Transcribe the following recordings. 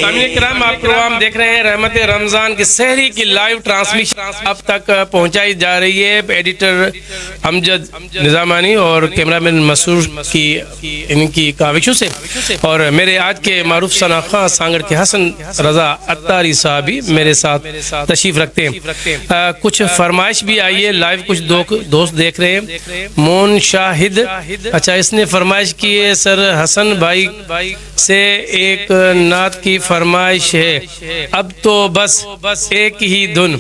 سامعین کرام، آپ پروگرام دیکھ رہے ہیں رحمت رمضان کی سحری کی لائیو ٹرانسمیشن اب تک پہنچائی جا رہی ہے ایڈیٹر امجد نظامانی اور کیمرامین مسرور کی ان کی کاوشوں سے، اور میرے آج کے معروف شناخواں سانگڑ کے حسن رضا عطاری صاحبی میرے ساتھ تشریف رکھتے ہیں۔ کچھ فرمائش بھی آئی ہے لائیو، کچھ دوست دیکھ رہے ہیں۔ مون شاہد، اچھا اس نے فرمائش کی ہے سر حسن بھائی سے ایک نعت کی فرمائش ہے، اب تو بس ایک ہی دن۔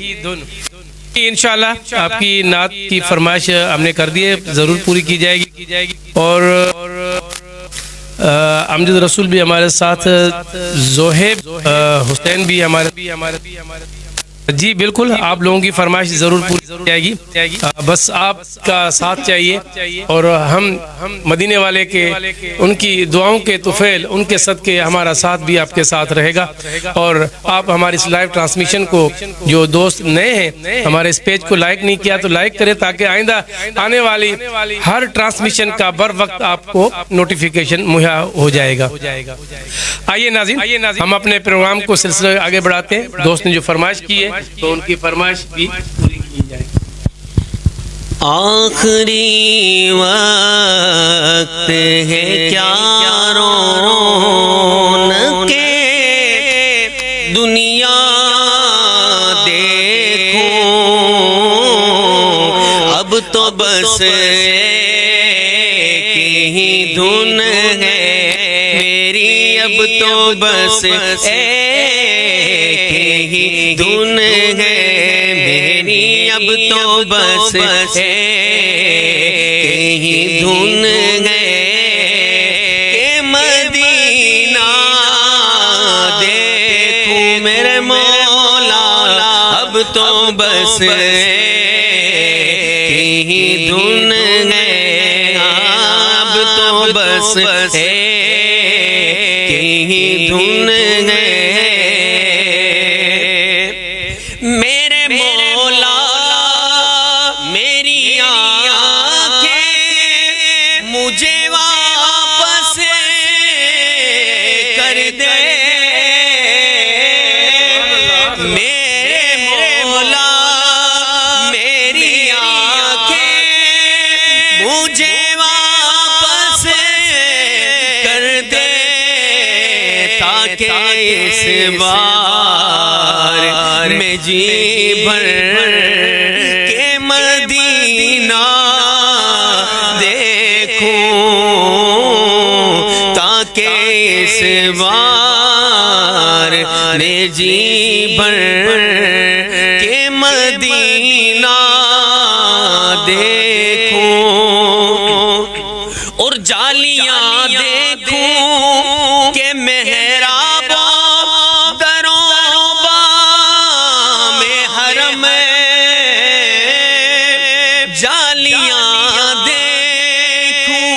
انشاءاللہ آپ کی نعت کی فرمائش ہم نے کر دی ہے، ضرور پوری کی جائے گی۔ اور امجد رسول بھی ہمارے ساتھ، زہیب حسین بھی ہمارے جی بالکل، آپ لوگوں کی فرمائش ضرور پوری جائے گی، بس آپ کا ساتھ چاہیے، اور ہم مدینے والے کے ان کی دعاؤں کے طفیل ان کے صدقے ہمارا ساتھ بھی آپ کے ساتھ رہے گا۔ اور آپ ہماری اس لائیو ٹرانسمیشن کو، جو دوست نئے ہیں ہمارے اس پیج کو لائک نہیں کیا تو لائک کریں، تاکہ آئندہ آنے والی ہر ٹرانسمیشن کا بر وقت آپ کو نوٹیفیکیشن مہیا ہو جائے گا۔ آئیے ناظرین، ہم اپنے پروگرام کو سلسلے آگے بڑھاتے ہیں۔ دوست نے جو فرمائش کی ہے تو ان کی فرمائش بھی پوری کی جائے۔ آخری وقت ہے کیا رون کے دنیا دیکھوں، اب تو بس ایک ہی دھن ہے میری، اب تو بس ایک ہی دھن ہے میری، اب تو بس ایک ہی دھن ہے کہ مدینہ دیکھوں میرے مولا، اب تو بس ایک ہی دھن ہے، اب تو بس ایک ہی دھن ہے میرے مولا، میری آنکھیں مجھے واپس کر دے، میرے مولا میری آنکھیں مجھے واپس کر دے، تاکہ اس بار میں جی بھر کے مدینہ دیکھوں، تاکہ اس بار میں جی بھر کے مدینہ دیکھوں، اور جالیاں دیکھوں کہ محراب جالیاں دیکھوں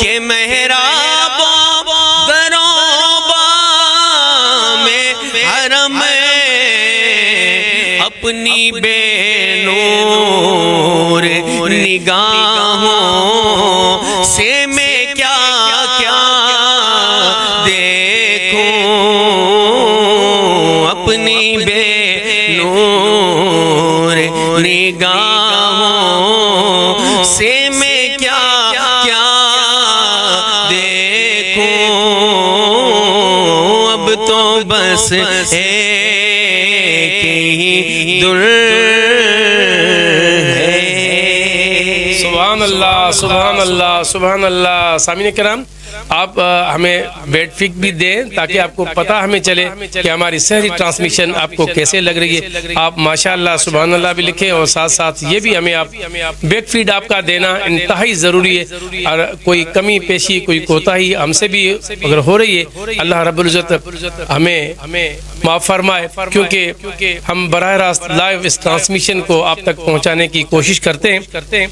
کہ محراب دروبا میں حرم، اپنی بے نور نگاہوں سے میں کیا کیا دیکھوں، اپنی بے نور نگاہوں سے میں کیا کیا دیکھوں، اب تو بس ایک ہی در ہے۔ سبحان اللہ، سبحان اللہ، سبحان اللہ۔ سامعین کرام، آپ ہمیں بیڈ فک بھی دیں تاکہ آپ کو پتہ ہمیں چلے کہ ہماری سحری ٹرانسمیشن آپ کو کیسے لگ رہی ہے۔ آپ ماشاءاللہ سبحان اللہ بھی لکھیں، اور ساتھ ساتھ یہ بھی ہمیں آپ بیک فیڈ آپ کا دینا انتہائی ضروری ہے، اور کوئی کمی پیشی کوئی کوتاہی ہم سے بھی اگر ہو رہی ہے اللہ رب العزت ہمیں معاف فرمائے، کیونکہ ہم براہ راست لائیو اس ٹرانسمیشن کو آپ تک پہنچانے کی کوشش کرتے ہیں۔